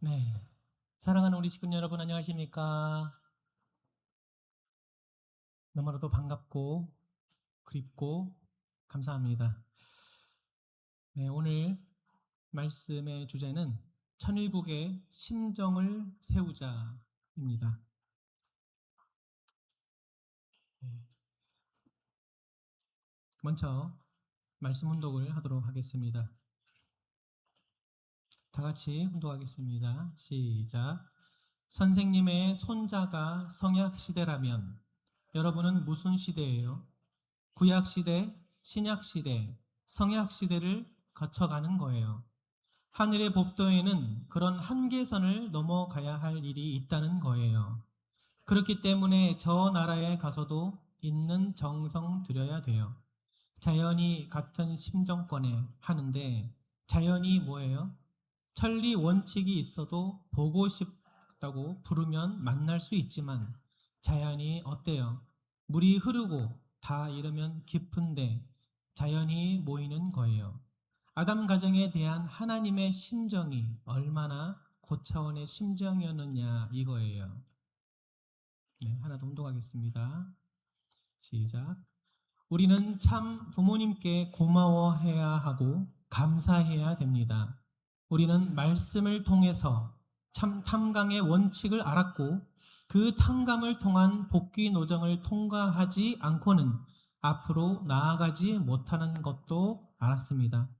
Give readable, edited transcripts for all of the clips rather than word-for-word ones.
네. 사랑하는 우리 식구 여러분, 안녕하십니까? 너무나도 반갑고 그립고 감사합니다. 네, 오늘 말씀의 주제는 천일국의 심정을 세우자입니다. 네, 먼저 말씀 훈독을 하도록 하겠습니다. 다 같이 훈독하겠습니다. 시작. 선생님의 손자가 성약 시대라면 여러분은 무슨 시대예요? 구약 시대, 신약 시대, 성약 시대를 거쳐가는 거예요. 하늘의 법도에는 그런 한계선을 넘어가야 할 일이 있다는 거예요. 그렇기 때문에 저 나라에 가서도 있는 정성 들여야 돼요. 자연이 같은 심정권에 하는데 자연이 뭐예요? 천리 원칙이 있어도 보고 싶다고 부르면 만날 수 있지만 자연이 어때요? 물이 흐르고 다 이러면 깊은데 자연이 모이는 거예요. 아담 가정에 대한 하나님의 심정이 얼마나 고차원의 심정이었느냐 이거예요. 네, 하나 더 운동하겠습니다. 시작. 우리는 참 부모님께 고마워해야 하고 감사해야 됩니다. 우리는 말씀을 통해서 참 탐강의 원칙을 알았고 그 탐감을 통한 복귀 노정을 통과하지 않고는 앞으로 나아가지 못하는 것도 알았습니다.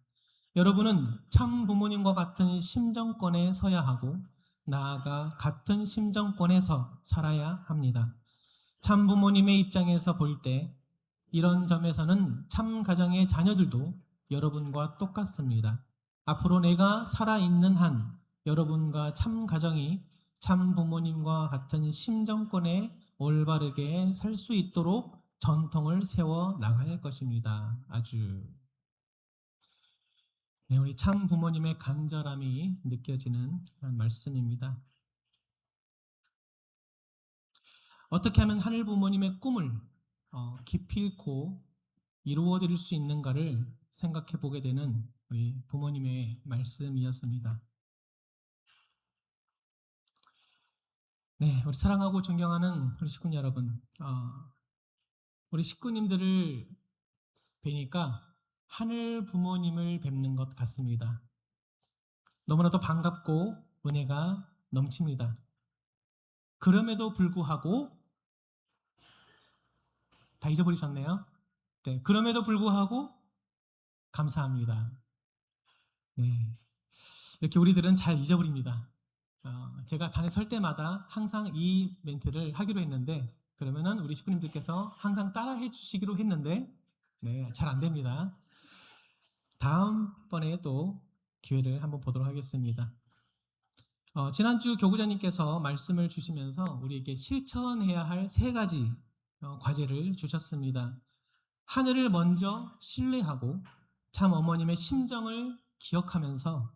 여러분은 참 부모님과 같은 심정권에 서야 하고 나아가 같은 심정권에서 살아야 합니다. 참 부모님의 입장에서 볼 때 이런 점에서는 참 가정의 자녀들도 여러분과 똑같습니다. 앞으로 내가 살아있는 한 여러분과 참 가정이 참 부모님과 같은 심정권에 올바르게 살 수 있도록 전통을 세워 나갈 것입니다. 아주 네, 우리 참 부모님의 간절함이 느껴지는 말씀입니다. 어떻게 하면 하늘 부모님의 꿈을 기필코 이루어 드릴 수 있는가를 생각해 보게 되는 우리 부모님의 말씀이었습니다. 네, 우리 사랑하고 존경하는 우리 식구 여러분, 우리 식구님들을 뵈니까 하늘 부모님을 뵙는 것 같습니다. 너무나도 반갑고 은혜가 넘칩니다. 그럼에도 불구하고 다 잊어버리셨네요. 네, 그럼에도 불구하고 감사합니다. 네, 이렇게 우리들은 잘 잊어버립니다. 제가 단에 설 때마다 항상 이 멘트를 하기로 했는데 그러면은 우리 식구님들께서 항상 따라해 주시기로 했는데 네, 잘 안 됩니다. 다음번에 또 기회를 한번 보도록 하겠습니다. 지난주 교구자님께서 말씀을 주시면서 우리에게 실천해야 할 세 가지 과제를 주셨습니다. 하늘을 먼저 신뢰하고 참 어머님의 심정을 기억하면서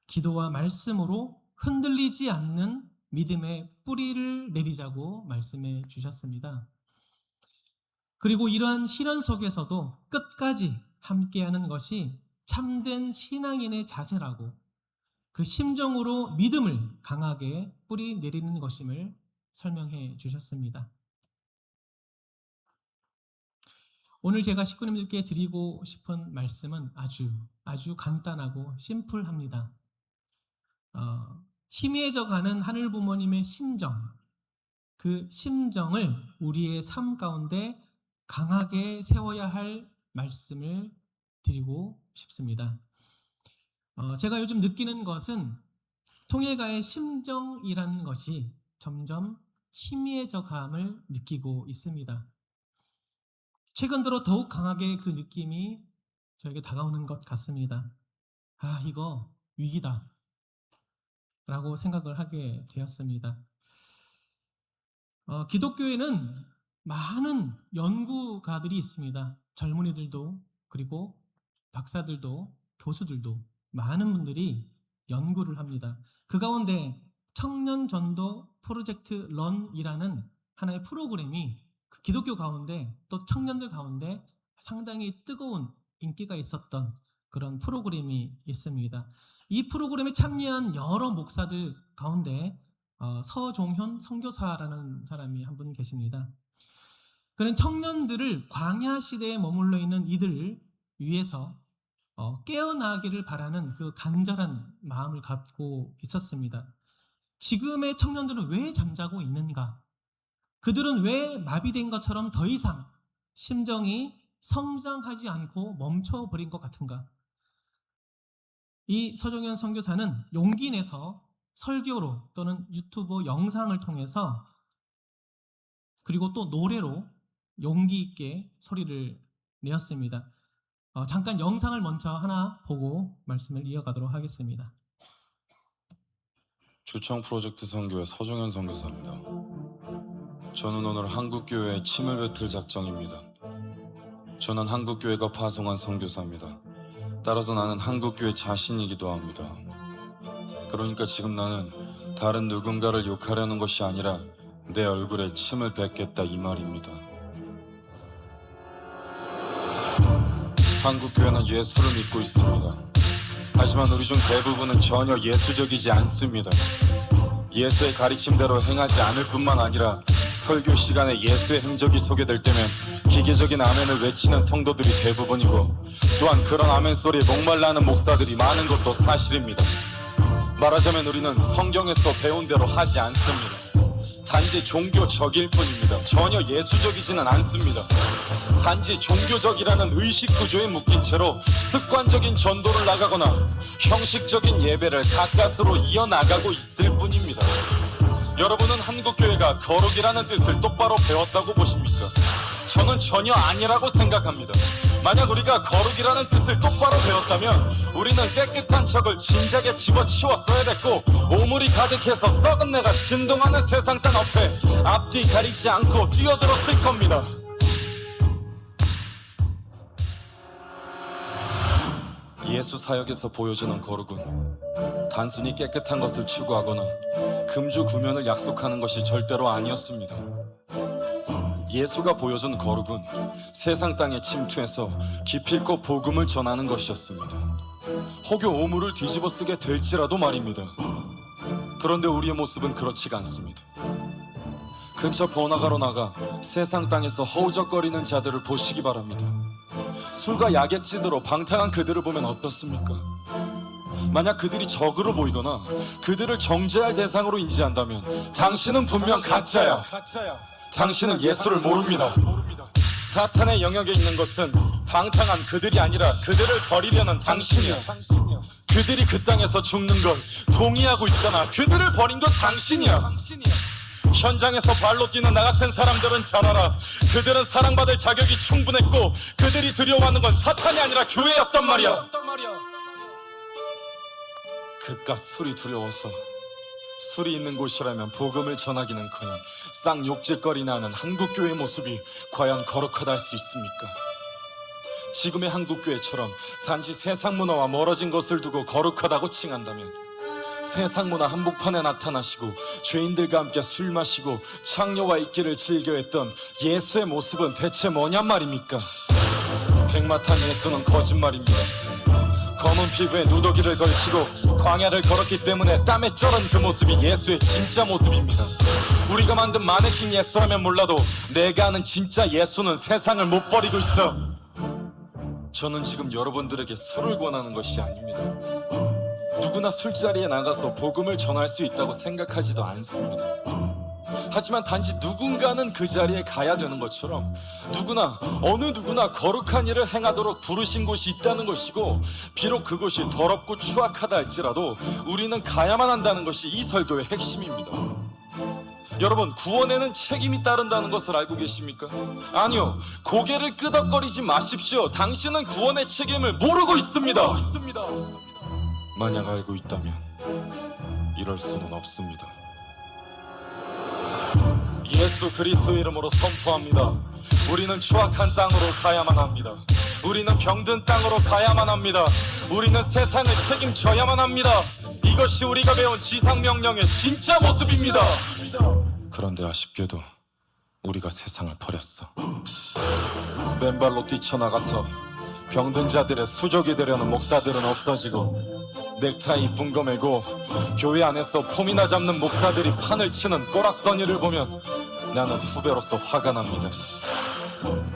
기도와 말씀으로 흔들리지 않는 믿음의 뿌리를 내리자고 말씀해 주셨습니다. 그리고 이러한 시련 속에서도 끝까지 함께하는 것이 참된 신앙인의 자세라고 그 심정으로 믿음을 강하게 뿌리 내리는 것임을 설명해 주셨습니다. 오늘 제가 식구님들께 드리고 싶은 말씀은 아주 간단하고 심플합니다. 희미해져가는 하늘 부모님의 심정, 그 심정을 우리의 삶 가운데 강하게 세워야 할 말씀을 드리고 싶습니다. 제가 요즘 느끼는 것은 통일가의 심정이라는 것이 점점 희미해져 감을 느끼고 있습니다. 최근 들어 더욱 강하게 그 느낌이 저에게 다가오는 것 같습니다. 이거 위기다 라고 생각을 하게 되었습니다. 기독교에는 많은 연구가들이 있습니다. 젊은이들도 그리고 박사들도 교수들도 많은 분들이 연구를 합니다. 그 가운데 청년 전도 프로젝트 런이라는 하나의 프로그램이 그 기독교 가운데 또 청년들 가운데 상당히 뜨거운 인기가 있었던 그런 프로그램이 있습니다. 이 프로그램에 참여한 여러 목사들 가운데 서종현 선교사라는 사람이 한 분 계십니다. 그는 청년들을 광야 시대에 머물러 있는 이들을 위해서 깨어나기를 바라는 그 간절한 마음을 갖고 있었습니다. 지금의 청년들은 왜 잠자고 있는가? 그들은 왜 마비된 것처럼 더 이상 심정이 성장하지 않고 멈춰버린 것 같은가? 이 서종현 선교사는 용기 내서 설교로 또는 유튜브 영상을 통해서 그리고 또 노래로 용기 있게 소리를 내었습니다. 잠깐 영상을 먼저 하나 보고 말씀을 이어가도록 하겠습니다. 주청 프로젝트 선교의 서종현 선교사입니다. 저는 오늘 한국교회에 침을 뱉을 작정입니다. 저는 한국교회가 파송한 선교사입니다. 따라서 나는 한국교회 자신이기도 합니다. 그러니까 지금 나는 다른 누군가를 욕하려는 것이 아니라 내 얼굴에 침을 뱉겠다 이 말입니다. 한국교회는 예수를 믿고 있습니다. 하지만 우리 중 대부분은 전혀 예수적이지 않습니다. 예수의 가르침대로 행하지 않을 뿐만 아니라 설교 시간에 예수의 행적이 소개될 때면 기계적인 아멘을 외치는 성도들이 대부분이고, 또한 그런 아멘 소리에 목말라하는 목사들이 많은 것도 사실입니다. 말하자면 우리는 성경에서 배운 대로 하지 않습니다. 단지 종교적일 뿐입니다. 전혀 예수적이지는 않습니다. 단지 종교적이라는 의식 구조에 묶인 채로 습관적인 전도를 나가거나 형식적인 예배를 가까스로 이어나가고 있을 뿐입니다. 여러분은 한국교회가 거룩이라는 뜻을 똑바로 배웠다고 보십니까? 저는 전혀 아니라고 생각합니다. 만약 우리가 거룩이라는 뜻을 똑바로 배웠다면 우리는 깨끗한 척을 진작에 집어치웠어야 됐고, 오물이 가득해서 썩은 내가 진동하는 세상 땅 앞에 앞뒤 가리지 않고 뛰어들었을 겁니다. 예수 사역에서 보여주는 거룩은 단순히 깨끗한 것을 추구하거나 금주 구면을 약속하는 것이 절대로 아니었습니다. 예수가 보여준 거룩은 세상 땅에 침투해서 기필코 복음을 전하는 것이었습니다. 혹여 오물을 뒤집어 쓰게 될지라도 말입니다. 그런데 우리의 모습은 그렇지가 않습니다. 근처 번화가로 나가 세상 땅에서 허우적거리는 자들을 보시기 바랍니다. 술과 약에 찌들어 방탕한 그들을 보면 어떻습니까? 만약 그들이 적으로 보이거나 그들을 정죄할 대상으로 인지한다면 당신은 분명 가짜야. 당신은 예수를 모릅니다. 사탄의 영역에 있는 것은 방탕한 그들이 아니라 그들을 버리려는 당신이야. 그들이 그 땅에서 죽는 걸 동의하고 있잖아. 그들을 버린 건 당신이야. 현장에서 발로 뛰는 나 같은 사람들은 잘 알아. 그들은 사랑받을 자격이 충분했고 그들이 들여왔는 건 사탄이 아니라 교회였단 말이야. 그깟 술이 두려워서 술이 있는 곳이라면 복음을 전하기는커녕 쌍욕질거리나 하는 한국교회의 모습이 과연 거룩하다 할 수 있습니까? 지금의 한국교회처럼 단지 세상 문화와 멀어진 것을 두고 거룩하다고 칭한다면 세상 문화 한복판에 나타나시고 죄인들과 함께 술 마시고 창녀와 있기를 즐겨했던 예수의 모습은 대체 뭐냔 말입니까? 백마탄 예수는 거짓말입니다. 검은 피부에 누더기를 걸치고 광야를 걸었기 때문에 땀에 쩔은 그 모습이 예수의 진짜 모습입니다. 우리가 만든 마네킹 예수라면 몰라도 내가 아는 진짜 예수는 세상을 못 버리고 있어. 저는 지금 여러분들에게 술을 권하는 것이 아닙니다. 누구나 술자리에 나가서 복음을 전할 수 있다고 생각하지도 않습니다. 하지만 단지 누군가는 그 자리에 가야 되는 것처럼 어느 누구나 거룩한 일을 행하도록 부르신 곳이 있다는 것이고, 비록 그곳이 더럽고 추악하다 할지라도 우리는 가야만 한다는 것이 이 설교의 핵심입니다. 여러분, 구원에는 책임이 따른다는 것을 알고 계십니까? 아니요, 고개를 끄덕거리지 마십시오. 당신은 구원의 책임을 모르고 있습니다. 만약 알고 있다면 이럴 수는 없습니다. 예수 그리스도 이름으로 선포합니다. 우리는 추악한 땅으로 가야만 합니다. 우리는 병든 땅으로 가야만 합니다. 우리는 세상을 책임져야만 합니다. 이것이 우리가 배운 지상명령의 진짜 모습입니다. 그런데 아쉽게도 우리가 세상을 버렸어. 맨발로 뛰쳐나가서 병든 자들의 수족이 되려는 목사들은 없어지고 넥타이 이쁜 거 메고 교회 안에서 폼이나 잡는 목사들이 판을 치는 꼬락서니를 보면 나는 후배로서 화가 납니다.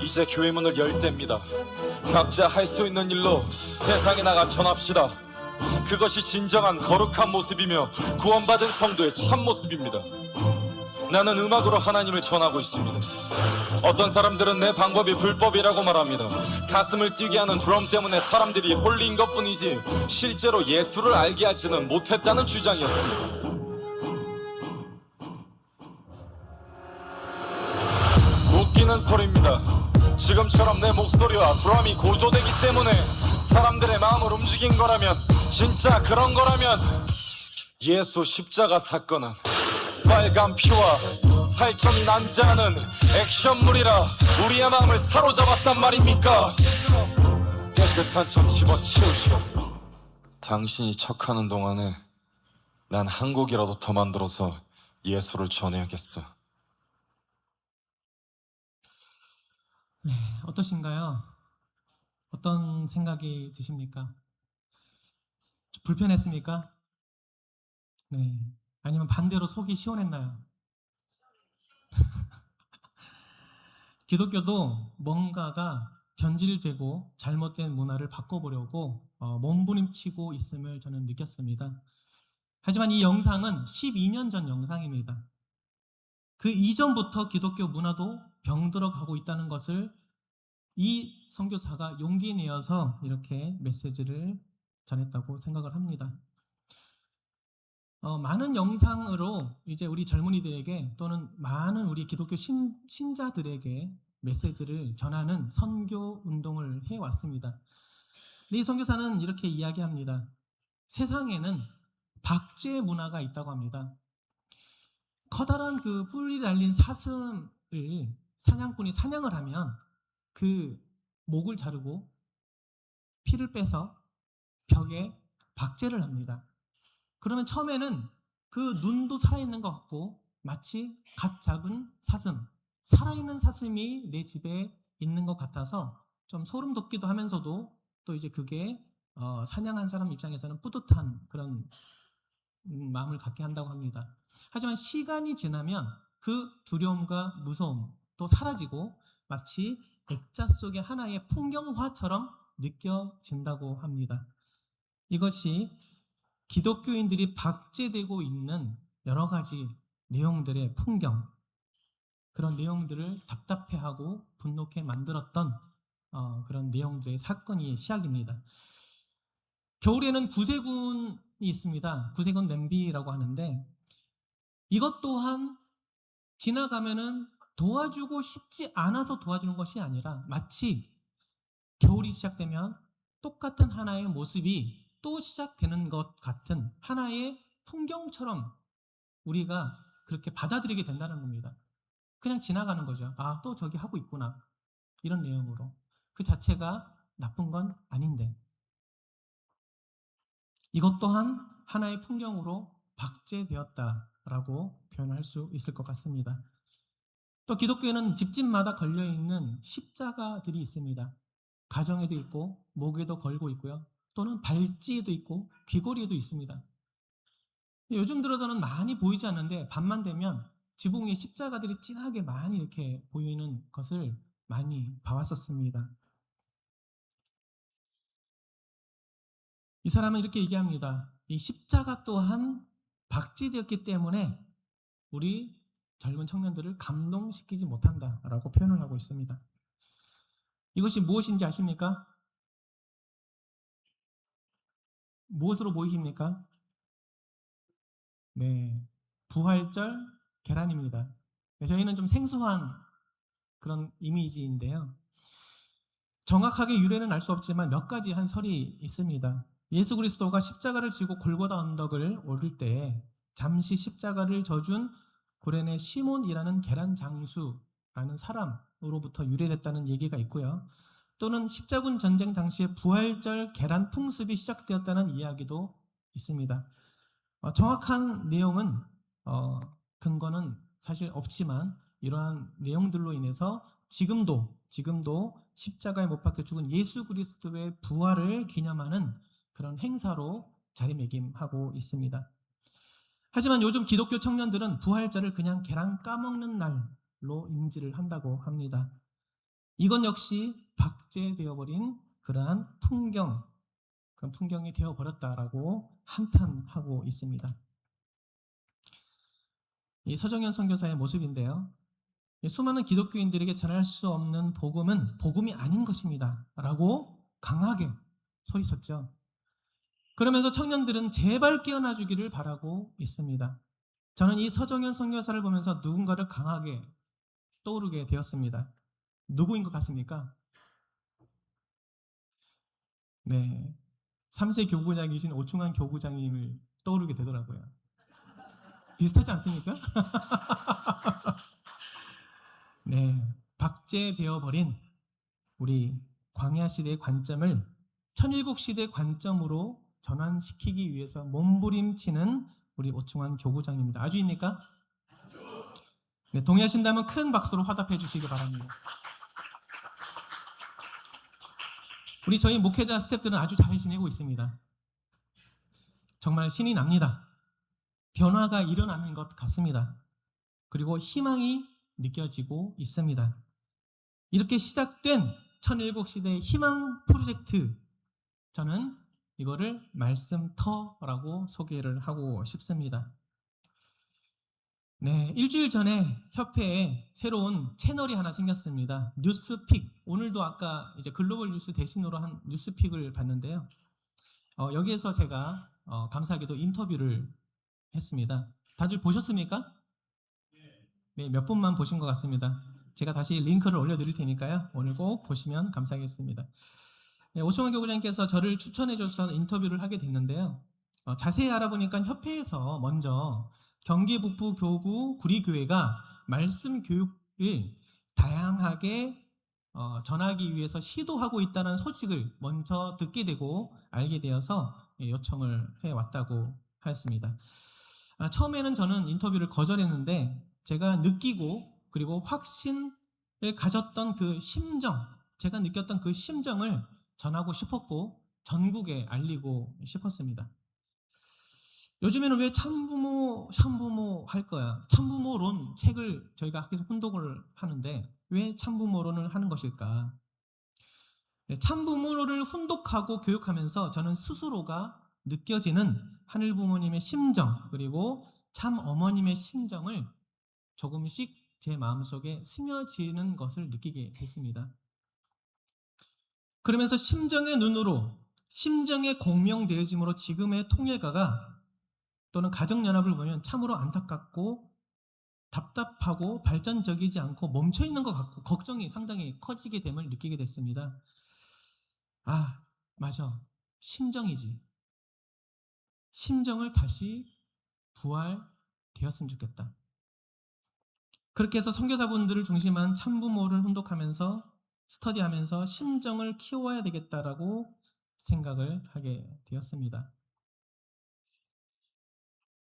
이제 교회 문을 열 때입니다. 각자 할 수 있는 일로 세상에 나가 전합시다. 그것이 진정한 거룩한 모습이며 구원받은 성도의 참 모습입니다. 나는 음악으로 하나님을 전하고 있습니다. 어떤 사람들은 내 방법이 불법이라고 말합니다. 가슴을 뛰게 하는 드럼 때문에 사람들이 홀린 것뿐이지 실제로 예수를 알게 하지는 못했다는 주장이었습니다. 웃기는 소리입니다. 지금처럼 내 목소리와 드럼이 고조되기 때문에 사람들의 마음을 움직인 거라면, 진짜 그런 거라면 예수 십자가 사건은 빨간 피와 살점이 난지 않은 액션물이라 우리의 마음을 사로잡았단 말입니까? 깨끗한 점 집어치우시오. 당신이 척하는 동안에 난 한 곡이라도 더 만들어서 예수를 전해야겠어. 네, 어떠신가요? 어떤 생각이 드십니까? 좀 불편했습니까? 네. 아니면 반대로 속이 시원했나요? 기독교도 뭔가가 변질되고 잘못된 문화를 바꿔보려고 몸부림치고 있음을 저는 느꼈습니다. 하지만 이 영상은 12년 전 영상입니다. 그 이전부터 기독교 문화도 병들어가고 있다는 것을 이 선교사가 용기 내어서 이렇게 메시지를 전했다고 생각을 합니다. 많은 영상으로 이제 우리 젊은이들에게 또는 많은 우리 기독교 신자들에게 메시지를 전하는 선교 운동을 해왔습니다. 이 선교사는 이렇게 이야기합니다. 세상에는 박제 문화가 있다고 합니다. 커다란 그 뿔이 달린 사슴을 사냥꾼이 사냥을 하면 그 목을 자르고 피를 빼서 벽에 박제를 합니다. 그러면 처음에는 그 눈도 살아있는 것 같고 마치 갓 잡은 사슴, 살아있는 사슴이 내 집에 있는 것 같아서 좀 소름 돋기도 하면서도 또 이제 그게 사냥한 사람 입장에서는 뿌듯한 그런 마음을 갖게 한다고 합니다. 하지만 시간이 지나면 그 두려움과 무서움 또 사라지고 마치 액자 속의 하나의 풍경화처럼 느껴진다고 합니다. 이것이 기독교인들이 박제되고 있는 여러 가지 내용들의 풍경, 그런 내용들을 답답해하고 분노케 만들었던 그런 내용들의 사건이 시작입니다. 겨울에는 구세군이 있습니다. 구세군 냄비라고 하는데 이것 또한 지나가면은 도와주고 싶지 않아서 도와주는 것이 아니라 마치 겨울이 시작되면 똑같은 하나의 모습이 또 시작되는 것 같은 하나의 풍경처럼 우리가 그렇게 받아들이게 된다는 겁니다. 그냥 지나가는 거죠. 아, 또 저기 하고 있구나. 이런 내용으로. 그 자체가 나쁜 건 아닌데. 이것 또한 하나의 풍경으로 박제되었다라고 표현할 수 있을 것 같습니다. 또 기독교에는 집집마다 걸려있는 십자가들이 있습니다. 가정에도 있고 목에도 걸고 있고요. 또는 발찌에도 있고 귀걸이에도 있습니다. 요즘 들어서는 많이 보이지 않는데 밤만 되면 지붕 위에 십자가들이 진하게 많이 이렇게 보이는 것을 많이 봐왔었습니다. 이 사람은 이렇게 얘기합니다. 이 십자가 또한 박제되었기 때문에 우리 젊은 청년들을 감동시키지 못한다라고 표현을 하고 있습니다. 이것이 무엇인지 아십니까? 무엇으로 보이십니까? 네, 부활절 계란입니다. 저희는 좀 생소한 그런 이미지인데요. 정확하게 유래는 알 수 없지만 몇 가지 한 설이 있습니다. 예수 그리스도가 십자가를 지고 골고다 언덕을 오를 때 잠시 십자가를 져준 구레네 시몬이라는 계란 장수라는 사람으로부터 유래됐다는 얘기가 있고요. 또는 십자군 전쟁 당시에 부활절 계란 풍습이 시작되었다는 이야기도 있습니다. 정확한 내용은 근거는 사실 없지만 이러한 내용들로 인해서 지금도 십자가에 못 박혀 죽은 예수 그리스도의 부활을 기념하는 그런 행사로 자리매김하고 있습니다. 하지만 요즘 기독교 청년들은 부활절을 그냥 계란 까먹는 날로 인지를 한다고 합니다. 이건 역시 박제되어버린 그러한 그런 풍경이 되어버렸다라고 한탄하고 있습니다. 이 서정현 선교사의 모습인데요. 수많은 기독교인들에게 전할 수 없는 복음은 복음이 아닌 것입니다. 라고 강하게 소리쳤죠. 그러면서 청년들은 제발 깨어나 주기를 바라고 있습니다. 저는 이 서정현 선교사를 보면서 누군가를 강하게 떠오르게 되었습니다. 누구인 것 같습니까? 네. 3세 교구장이신 오충환 교구장님을 떠오르게 되더라고요. 비슷하지 않습니까? 네. 박제되어 버린 우리 광야 시대의 관점을 천일국 시대의 관점으로 전환시키기 위해서 몸부림치는 우리 오충환 교구장입니다. 아주입니까? 네, 동의하신다면 큰 박수로 화답해 주시기 바랍니다. 저희 목회자 스태프들은 아주 잘 지내고 있습니다. 정말 신이 납니다. 변화가 일어나는 것 같습니다. 그리고 희망이 느껴지고 있습니다. 이렇게 시작된 천일국 시대의 희망 프로젝트, 저는 이거를 말씀터라고 소개를 하고 싶습니다. 네, 일주일 전에 협회에 새로운 채널이 하나 생겼습니다. 뉴스픽. 오늘도 아까 이제 글로벌 뉴스 대신으로 한 뉴스픽을 봤는데요. 여기에서 제가 감사하게도 인터뷰를 했습니다. 다들 보셨습니까? 네, 몇 분만 보신 것 같습니다. 제가 다시 링크를 올려드릴 테니까요. 오늘 꼭 보시면 감사하겠습니다. 네, 오충환 교구장님께서 저를 추천해 주셔서 인터뷰를 하게 됐는데요. 자세히 알아보니까 협회에서 먼저 경기 북부 교구 구리교회가 말씀 교육을 다양하게 전하기 위해서 시도하고 있다는 소식을 먼저 듣게 되고 알게 되어서 요청을 해왔다고 하였습니다. 처음에는 저는 인터뷰를 거절했는데 제가 느끼고 그리고 확신을 가졌던 그 심정, 제가 느꼈던 그 심정을 전하고 싶었고 전국에 알리고 싶었습니다. 요즘에는 왜 참부모 할 거야? 참부모론 책을 저희가 학교에서 혼독을 하는데 왜 참부모론을 하는 것일까? 참부모를 훈독하고 교육하면서 저는 스스로가 느껴지는 하늘 부모님의 심정 그리고 참 어머님의 심정을 조금씩 제 마음속에 스며지는 것을 느끼게 됐습니다. 그러면서 심정의 눈으로 심정의 공명되어짐으로 지금의 통일가가 또는 가정연합을 보면 참으로 안타깝고 답답하고 발전적이지 않고 멈춰있는 것 같고 걱정이 상당히 커지게 됨을 느끼게 됐습니다. 아, 맞아. 심정이지. 심정을 다시 부활되었으면 좋겠다. 그렇게 해서 선교사분들을 중심한 참부모를 훈독하면서 스터디하면서 심정을 키워야 되겠다라고 생각을 하게 되었습니다.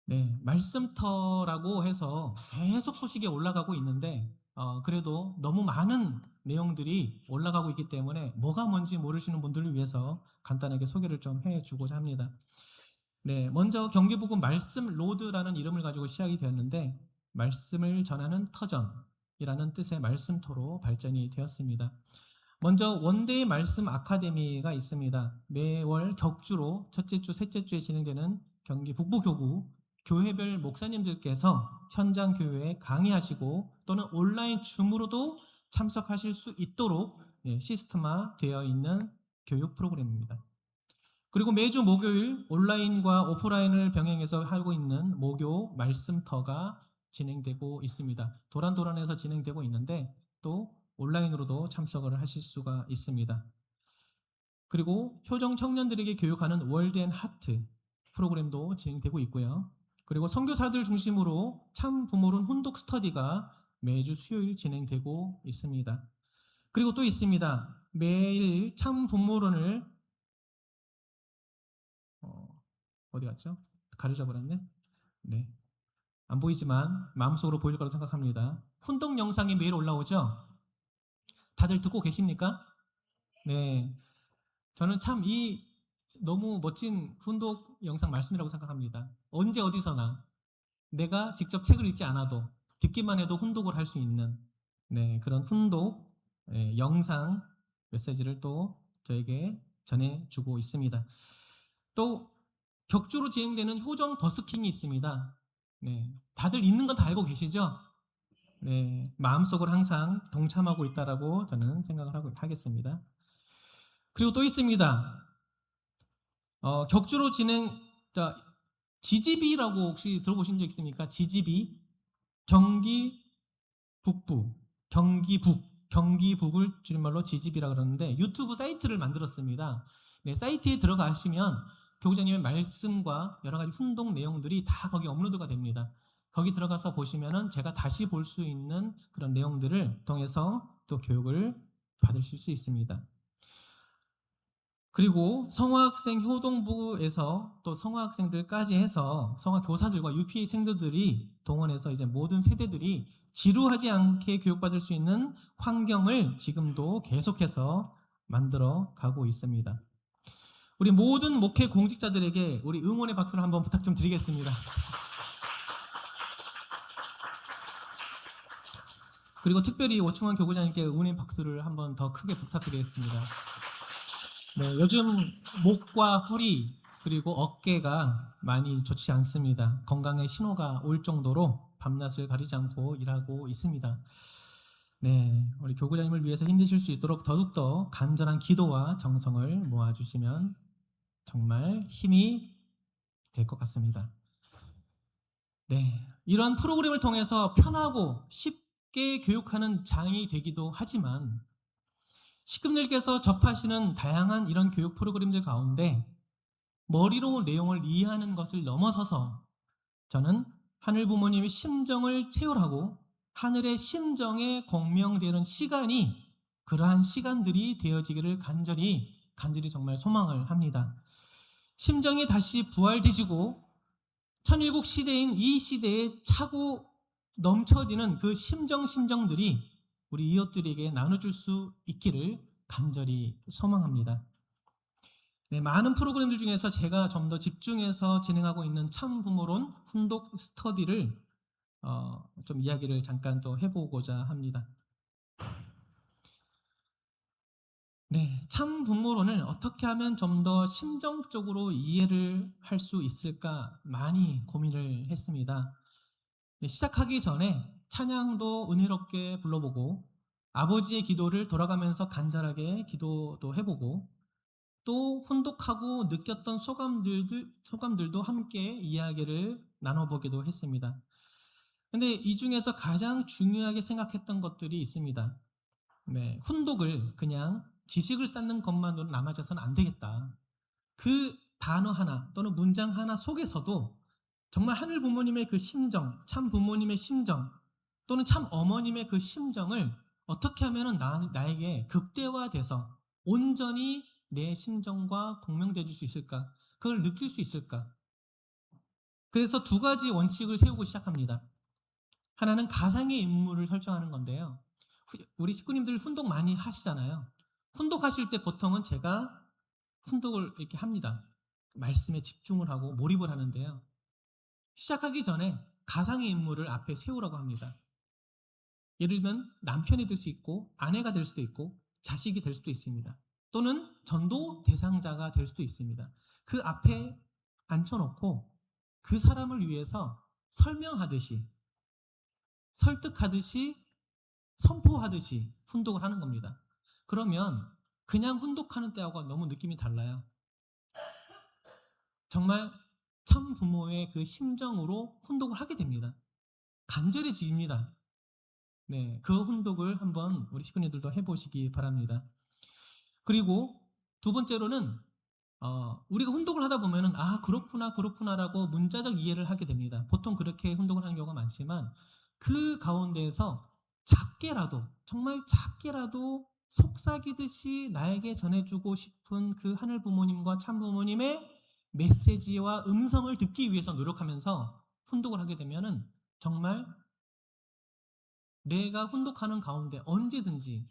네, 말씀터라고 해서 계속 소식이 올라가고 있는데 그래도 너무 많은 내용들이 올라가고 있기 때문에 뭐가 뭔지 모르시는 분들을 위해서 간단하게 소개를 좀 해주고자 합니다. 네, 먼저 경기북은 말씀 로드라는 이름을 가지고 시작이 되었는데 말씀을 전하는 터전이라는 뜻의 말씀터로 발전이 되었습니다. 먼저 원데이 말씀 아카데미가 있습니다. 매월 격주로 첫째 주, 셋째 주에 진행되는 경기 북부교구 교회별 목사님들께서 현장 교회에 강의하시고 또는 온라인 줌으로도 참석하실 수 있도록 시스템화 되어 있는 교육 프로그램입니다. 그리고 매주 목요일 온라인과 오프라인을 병행해서 하고 있는 모교 말씀터가 진행되고 있습니다. 도란도란해서 진행되고 있는데 또 온라인으로도 참석을 하실 수가 있습니다. 그리고 효정 청년들에게 교육하는 월드 앤 하트 프로그램도 진행되고 있고요. 그리고 선교사들 중심으로 참 부모론 훈독 스터디가 매주 수요일 진행되고 있습니다. 그리고 또 있습니다. 매일 참 부모론을 어디 갔죠? 가려져 버렸네. 네, 안 보이지만 마음속으로 보일 거라고 생각합니다. 훈독 영상이 매일 올라오죠? 다들 듣고 계십니까? 네, 저는 참 이 너무 멋진 훈독 영상 말씀이라고 생각합니다. 언제 어디서나 내가 직접 책을 읽지 않아도 듣기만 해도 훈독을 할 수 있는 그런 훈독 영상 메시지를 또 저에게 전해주고 있습니다. 또 격주로 진행되는 효정 버스킹이 있습니다. 다들 있는 건 다 알고 계시죠? 마음속으로 항상 동참하고 있다라고 저는 생각을 하겠습니다. 그리고 또 있습니다. 격주로 진행, GGB라고 혹시 들어보신 적 있습니까? GGB, 경기 북부, 경기북을 줄임말로 GGB라 그러는데 유튜브 사이트를 만들었습니다. 사이트에 들어가시면 교구장님의 말씀과 여러 가지 훈독 내용들이 다 거기 업로드가 됩니다. 거기 들어가서 보시면은 제가 다시 볼 수 있는 그런 내용들을 통해서 또 교육을 받으실 수 있습니다. 그리고 성화학생 효동부에서 또 성화학생들까지 해서 성화교사들과 UPA생들이 동원해서 이제 모든 세대들이 지루하지 않게 교육받을 수 있는 환경을 지금도 계속해서 만들어 가고 있습니다. 우리 모든 목회 공직자들에게 우리 응원의 박수를 한번 부탁 좀 드리겠습니다. 그리고 특별히 오충환 교구장님께 응원의 박수를 한번 더 크게 부탁드리겠습니다. 요즘 목과 허리 그리고 어깨가 많이 좋지 않습니다. 건강의 신호가 올 정도로 밤낮을 가리지 않고 일하고 있습니다. 우리 교구장님을 위해서 힘내실 수 있도록 더욱더 간절한 기도와 정성을 모아주시면 정말 힘이 될 것 같습니다. 이런 프로그램을 통해서 편하고 쉽게 교육하는 장이 되기도 하지만 시금들께서 접하시는 다양한 이런 교육 프로그램들 가운데 머리로 내용을 이해하는 것을 넘어서서 저는 하늘 부모님의 심정을 체열하고 하늘의 심정에 공명되는 시간이 그러한 시간들이 되어지기를 간절히 정말 소망을 합니다. 심정이 다시 부활되시고 천일국 시대인 이 시대에 차고 넘쳐지는 그 심정들이 우리 이웃들에게 나눠줄 수 있기를 간절히 소망합니다. 많은 프로그램들 중에서 제가 좀 더 집중해서 진행하고 있는 참부모론 훈독 스터디를 좀 이야기를 잠깐 또 해보고자 합니다. 참부모론을 어떻게 하면 좀 더 심정적으로 이해를 할 수 있을까 많이 고민을 했습니다. 시작하기 전에 찬양도 은혜롭게 불러보고 아버지의 기도를 돌아가면서 간절하게 기도도 해보고 또 훈독하고 느꼈던 소감들도 함께 이야기를 나눠보기도 했습니다. 근데 이 중에서 가장 중요하게 생각했던 것들이 있습니다. 훈독을 그냥 지식을 쌓는 것만으로 남아져서는 안 되겠다. 그 단어 하나 또는 문장 하나 속에서도 정말 하늘 부모님의 그 심정, 참 부모님의 심정 또는 참 어머님의 그 심정을 어떻게 하면 나에게 극대화돼서 온전히 내 심정과 공명되어줄 수 있을까? 그걸 느낄 수 있을까? 그래서 두 가지 원칙을 세우고 시작합니다. 하나는 가상의 인물을 설정하는 건데요. 우리 식구님들 훈독 많이 하시잖아요. 훈독하실 때 보통은 제가 훈독을 이렇게 합니다. 말씀에 집중을 하고 몰입을 하는데요. 시작하기 전에 가상의 인물을 앞에 세우라고 합니다. 예를 들면 남편이 될 수 있고 아내가 될 수도 있고 자식이 될 수도 있습니다. 또는 전도 대상자가 될 수도 있습니다. 그 앞에 앉혀놓고 그 사람을 위해서 설명하듯이 설득하듯이 선포하듯이 훈독을 하는 겁니다. 그러면 그냥 훈독하는 때하고 너무 느낌이 달라요. 정말 참 부모의 그 심정으로 훈독을 하게 됩니다. 간절해집니다. 그 훈독을 한번 우리 식구님들도 해보시기 바랍니다. 그리고 두 번째로는 우리가 훈독을 하다 보면은 그렇구나라고 문자적 이해를 하게 됩니다. 보통 그렇게 훈독을 하는 경우가 많지만 그 가운데에서 정말 작게라도 속삭이듯이 나에게 전해주고 싶은 그 하늘 부모님과 참 부모님의 메시지와 음성을 듣기 위해서 노력하면서 훈독을 하게 되면은 정말 내가 훈독하는 가운데 언제든지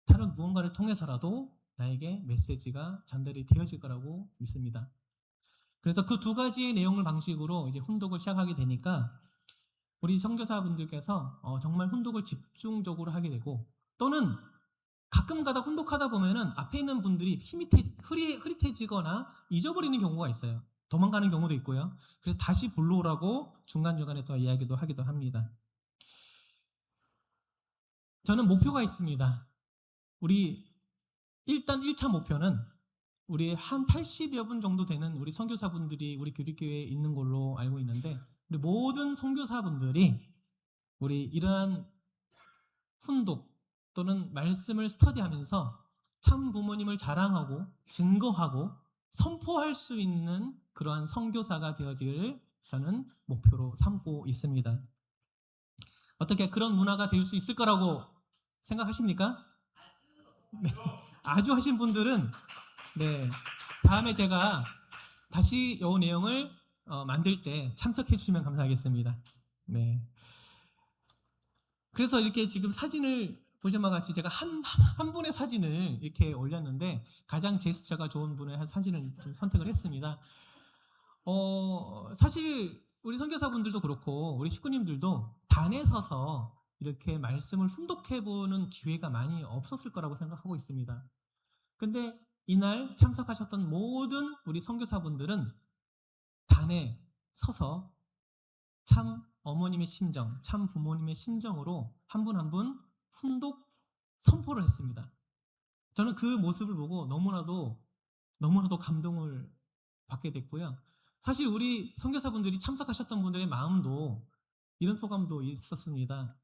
다른 무언가를 통해서라도 나에게 메시지가 전달이 되어질 거라고 믿습니다. 그래서 그 두 가지의 내용을 방식으로 이제 훈독을 시작하게 되니까 우리 선교사분들께서 정말 훈독을 집중적으로 하게 되고, 또는 가끔가다 훈독하다 보면은 앞에 있는 분들이 흐릿해지거나 잊어버리는 경우가 있어요. 도망가는 경우도 있고요. 그래서 다시 불러오라고 중간중간에 또 이야기도 하기도 합니다. 저는 목표가 있습니다. 우리 일단 1차 목표는 우리 한 80여 분 정도 되는 우리 선교사분들이 우리 교리교회에 있는 걸로 알고 있는데, 우리 모든 선교사분들이 우리 이러한 훈독 또는 말씀을 스터디하면서 참 부모님을 자랑하고 증거하고 선포할 수 있는 그러한 선교사가 되어지기를 저는 목표로 삼고 있습니다. 어떻게 그런 문화가 될 수 있을 거라고 생각하십니까? 네. 아주 하신 분들은 네, 다음에 제가 다시 이 내용을 만들 때 참석해 주시면 감사하겠습니다. 네. 그래서 이렇게 지금 사진을 보신 바와 같이 제가 한 분의 사진을 이렇게 올렸는데, 가장 제스처가 좋은 분의 한 사진을 좀 선택을 했습니다. 사실 우리 선교사분들도 그렇고 우리 식구님들도 단에 서서 이렇게 말씀을 훈독해 보는 기회가 많이 없었을 거라고 생각하고 있습니다. 근데 이날 참석하셨던 모든 우리 선교사분들은 단에 서서 참 어머님의 심정, 참 부모님의 심정으로 한 분 한 분 훈독 선포를 했습니다. 저는 그 모습을 보고 너무나도 감동을 받게 됐고요. 사실 우리 선교사분들이 참석하셨던 분들의 마음도 이런 소감도 있었습니다.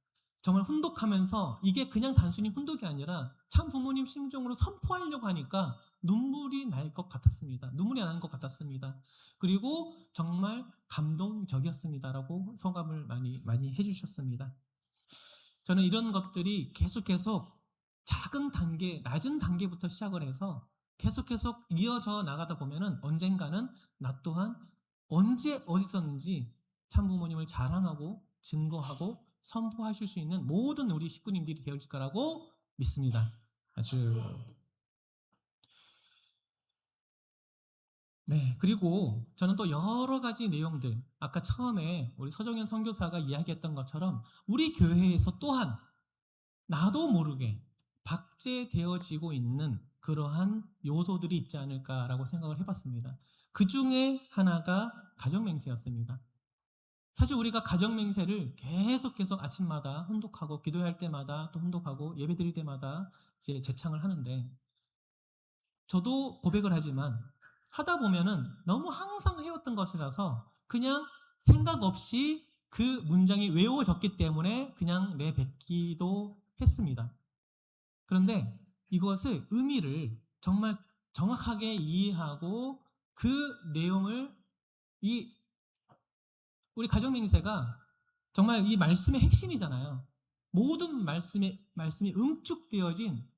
정말 훈독하면서 이게 그냥 단순히 훈독이 아니라 참 부모님 심정으로 선포하려고 하니까 눈물이 날 것 같았습니다. 눈물이 나는 것 같았습니다. 그리고 정말 감동적이었습니다라고 소감을 많이 해주셨습니다. 저는 이런 것들이 계속 작은 단계, 낮은 단계부터 시작을 해서 계속 이어져 나가다 보면은 언젠가는 나 또한 언제 어디서든지 참부모님을 자랑하고 증거하고 선포하실 수 있는 모든 우리 식구님들이 되어질 거라고 믿습니다. 아주. 네, 그리고 저는 또 여러 가지 내용들, 아까 처음에 우리 서정현 선교사가 이야기했던 것처럼 우리 교회에서 또한 나도 모르게 박제되어지고 있는 그러한 요소들이 있지 않을까라고 생각을 해봤습니다. 그 중에 하나가 가정맹세였습니다. 사실 우리가 가정맹세를 계속 아침마다 훈독하고 기도할 때마다 또 훈독하고 예배 드릴 때마다 이제 재창을 하는데, 저도 고백을 하지만 하다 보면은 너무 항상 해왔던 것이라서 그냥 생각 없이 그 문장이 외워졌기 때문에 그냥 내뱉기도 했습니다. 그런데 이것의 의미를 정말 정확하게 이해하고 그 내용을 우리 가정맹세가 정말 이 말씀의 핵심이잖아요. 모든 말씀이 응축되어진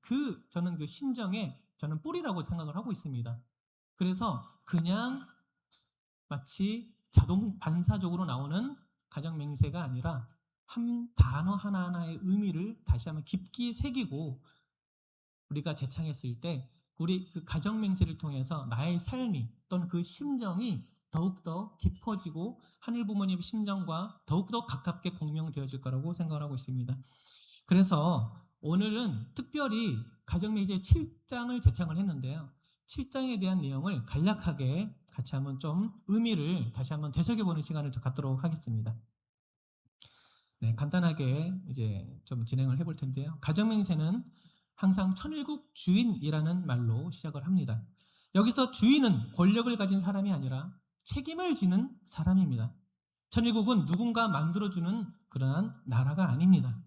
저는 그 심정에 저는 뿌리라고 생각을 하고 있습니다. 그래서 그냥 마치 자동 반사적으로 나오는 가정맹세가 아니라 한 단어 하나하나의 의미를 다시 한번 깊게 새기고 우리가 재창했을 때 우리 그 가정맹세를 통해서 나의 삶이 또는 그 심정이 더욱더 깊어지고 하늘 부모님의 심정과 더욱더 가깝게 공명되어질 거라고 생각을 하고 있습니다. 그래서 오늘은 특별히 가정맹세 7장을 재창을 했는데요. 7장에 대한 내용을 간략하게 같이 한번 좀 의미를 다시 한번 되새겨보는 시간을 갖도록 하겠습니다. 네, 간단하게 이제 좀 진행을 해볼 텐데요. 가정맹세는 항상 천일국 주인이라는 말로 시작을 합니다. 여기서 주인은 권력을 가진 사람이 아니라 책임을 지는 사람입니다. 천일국은 누군가 만들어주는 그러한 나라가 아닙니다.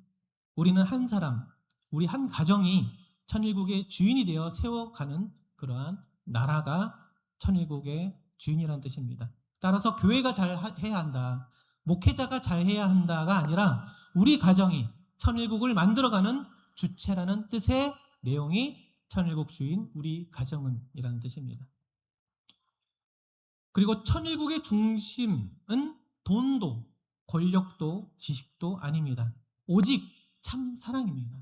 우리는 한 사람, 우리 한 가정이 천일국의 주인이 되어 세워가는 그러한 나라가 천일국의 주인이라는 뜻입니다. 따라서 교회가 잘 해야 한다, 목회자가 잘 해야 한다가 아니라 우리 가정이 천일국을 만들어가는 주체라는 뜻의 내용이 천일국 주인 우리 가정은 이라는 뜻입니다. 그리고 천일국의 중심은 돈도 권력도 지식도 아닙니다. 오직 참 사랑입니다.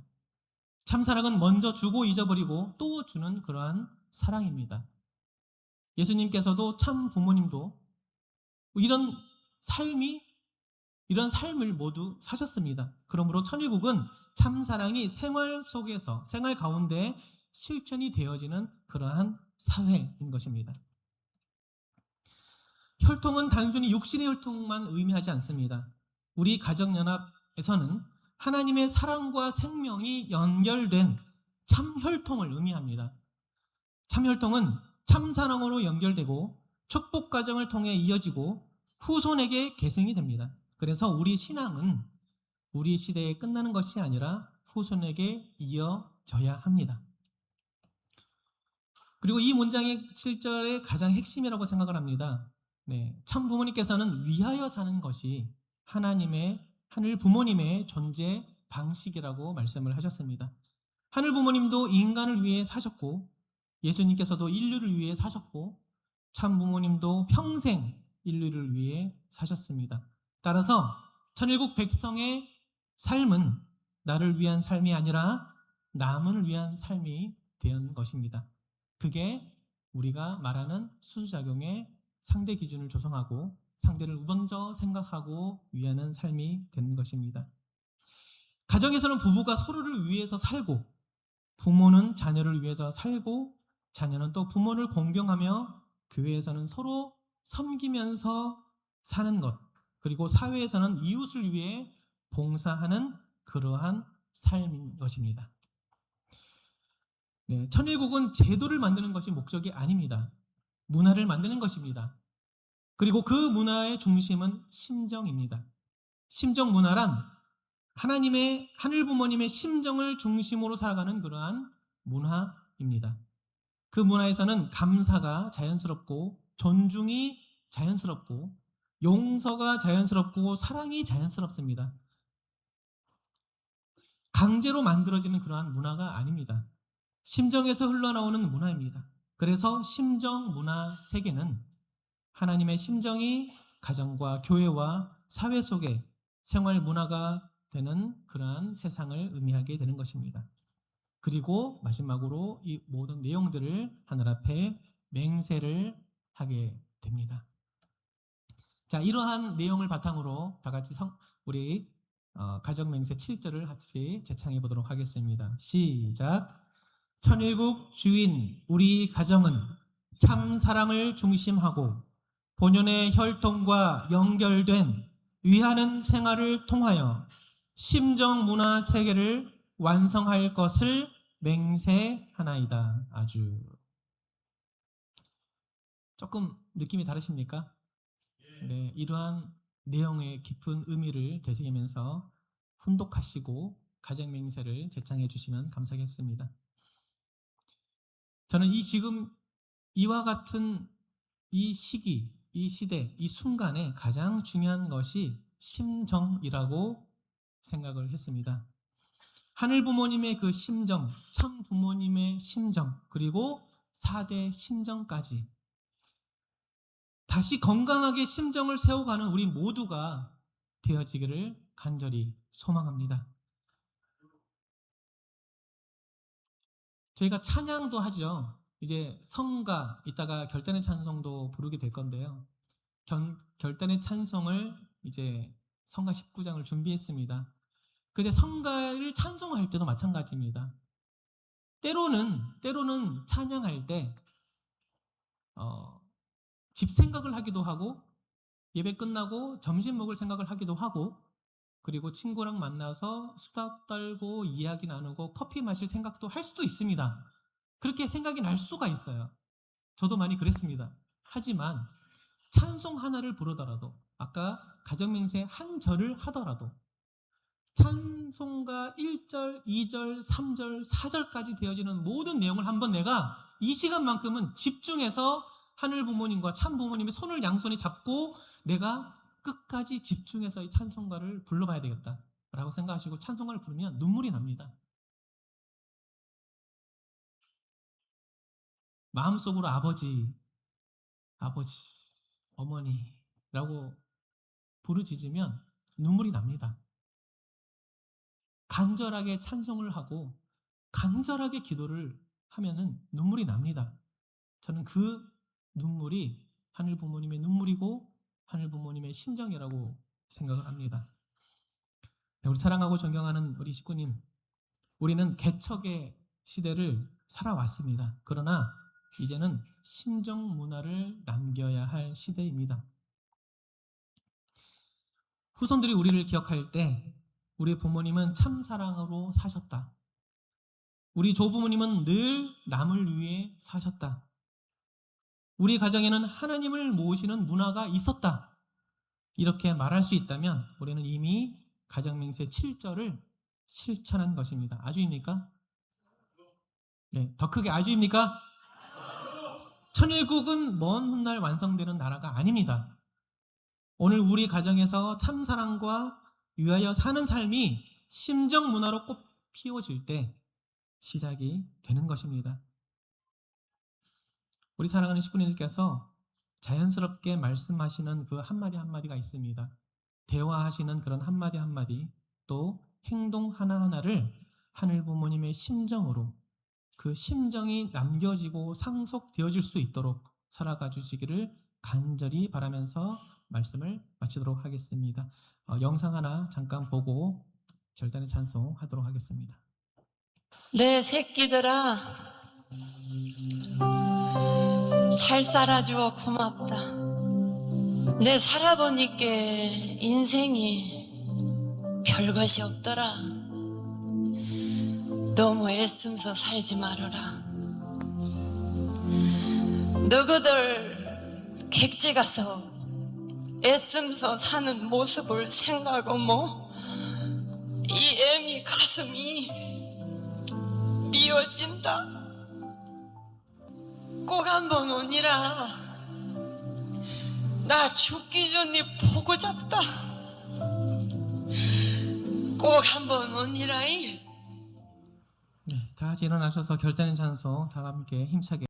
참 사랑은 먼저 주고 잊어버리고 또 주는 그러한 사랑입니다. 예수님께서도 참 부모님도 이런 삶이 이런 삶을 모두 사셨습니다. 그러므로 천일국은 참 사랑이 생활 속에서 생활 가운데 실천이 되어지는 그러한 사회인 것입니다. 혈통은 단순히 육신의 혈통만 의미하지 않습니다. 우리 가정연합에서는 하나님의 사랑과 생명이 연결된 참 혈통을 의미합니다. 참 혈통은 참 사랑으로 연결되고 축복 과정을 통해 이어지고 후손에게 계승이 됩니다. 그래서 우리 신앙은 우리 시대에 끝나는 것이 아니라 후손에게 이어져야 합니다. 그리고 이 문장의 7절의 가장 핵심이라고 생각을 합니다. 네, 참 부모님께서는 위하여 사는 것이 하늘 부모님의 존재 방식이라고 말씀을 하셨습니다. 하늘 부모님도 인간을 위해 사셨고 예수님께서도 인류를 위해 사셨고 참 부모님도 평생 인류를 위해 사셨습니다. 따라서 천일국 백성의 삶은 나를 위한 삶이 아니라 남을 위한 삶이 된 것입니다. 그게 우리가 말하는 수수작용의 상대 기준을 조성하고 상대를 먼저 생각하고 위하는 삶이 되는 것입니다. 가정에서는 부부가 서로를 위해서 살고 부모는 자녀를 위해서 살고 자녀는 또 부모를 공경하며 교회에서는 서로 섬기면서 사는 것, 그리고 사회에서는 이웃을 위해 봉사하는 그러한 삶인 것입니다. 네, 천일국은 제도를 만드는 것이 목적이 아닙니다. 문화를 만드는 것입니다. 그리고 그 문화의 중심은 심정입니다. 심정 문화란 하늘 부모님의 심정을 중심으로 살아가는 그러한 문화입니다. 그 문화에서는 감사가 자연스럽고 존중이 자연스럽고 용서가 자연스럽고 사랑이 자연스럽습니다. 강제로 만들어지는 그러한 문화가 아닙니다. 심정에서 흘러나오는 문화입니다. 그래서 심정 문화 세계는 하나님의 심정이 가정과 교회와 사회 속에 생활 문화가 되는 그러한 세상을 의미하게 되는 것입니다. 그리고 마지막으로 이 모든 내용들을 하늘 앞에 맹세를 하게 됩니다. 자, 이러한 내용을 바탕으로 다 같이 우리 가정 맹세 7절을 같이 재창해 보도록 하겠습니다. 시작. 천일국 주인 우리 가정은 참 사랑을 중심하고 본연의 혈통과 연결된 위하는 생활을 통하여 심정 문화 세계를 완성할 것을 맹세하나이다. 아주 조금 느낌이 다르십니까? 네, 이러한 내용의 깊은 의미를 되새기면서 훈독하시고 가정 맹세를 제창해 주시면 감사하겠습니다. 저는 지금 이와 같은 이 시기, 이 시대, 이 순간에 가장 중요한 것이 심정이라고 생각을 했습니다. 하늘 부모님의 그 심정, 참 부모님의 심정, 그리고 4대 심정까지 다시 건강하게 심정을 세워가는 우리 모두가 되어지기를 간절히 소망합니다. 저희가 찬양도 하죠. 이제 성가, 이따가 결단의 찬송도 부르게 될 건데요. 결단의 찬송을 이제 성가 19장을 준비했습니다. 근데 성가를 찬송할 때도 마찬가지입니다. 때로는 찬양할 때 집 생각을 하기도 하고 예배 끝나고 점심 먹을 생각을 하기도 하고 그리고 친구랑 만나서 수다 떨고 이야기 나누고 커피 마실 생각도 할 수도 있습니다. 그렇게 생각이 날 수가 있어요. 저도 많이 그랬습니다. 하지만 찬송 하나를 부르더라도 아까 가정맹세 한 절을 하더라도 찬송가 1절, 2절, 3절, 4절까지 되어지는 모든 내용을 한번 내가 이 시간만큼은 집중해서 하늘 부모님과 참 부모님의 손을 양손에 잡고 내가 끝까지 집중해서 이 찬송가를 불러봐야 되겠다라고 생각하시고 찬송가를 부르면 눈물이 납니다. 마음속으로 아버지, 어머니라고 부르짖으면 눈물이 납니다. 간절하게 찬송을 하고 간절하게 기도를 하면은 눈물이 납니다. 저는 그 눈물이 하늘 부모님의 눈물이고 하늘 부모님의 심정이라고 생각을 합니다. 우리 사랑하고 존경하는 우리 식구님, 우리는 개척의 시대를 살아왔습니다. 그러나 이제는 심정 문화를 남겨야 할 시대입니다. 후손들이 우리를 기억할 때 우리 부모님은 참 사랑으로 사셨다. 우리 조부모님은 늘 남을 위해 사셨다. 우리 가정에는 하나님을 모시는 문화가 있었다. 이렇게 말할 수 있다면 우리는 이미 가정맹세 7절을 실천한 것입니다. 아주입니까? 네, 더 크게 아주입니까? 천일국은 먼 훗날 완성되는 나라가 아닙니다. 오늘 우리 가정에서 참사랑과 위하여 사는 삶이 심정 문화로 꽃 피워질 때 시작이 되는 것입니다. 우리 사랑하는 식구님들께서 자연스럽게 말씀하시는 그 한마디 한마디가 있습니다. 대화하시는 그런 한마디 한마디, 또 행동 하나하나를 하늘 부모님의 심정으로 그 심정이 남겨지고 상속되어질 수 있도록 살아가 주시기를 간절히 바라면서 말씀을 마치도록 하겠습니다. 영상 하나 잠깐 보고 절단의 찬송하도록 하겠습니다. 내 새끼들아, 잘 살아주어 고맙다. 내 살아보니까 인생이 별것이 없더라. 너무 애쓰면서 살지 말아라. 너희들 객지 가서 애쓰면서 사는 모습을 생각하면 이 애미 가슴이 미어진다. 꼭 한번 오니라. 나 죽기 전에 보고 잡다. 꼭 한번 오니라. 네, 다 같이 일어나셔서 결단의 찬송 다 함께 힘차게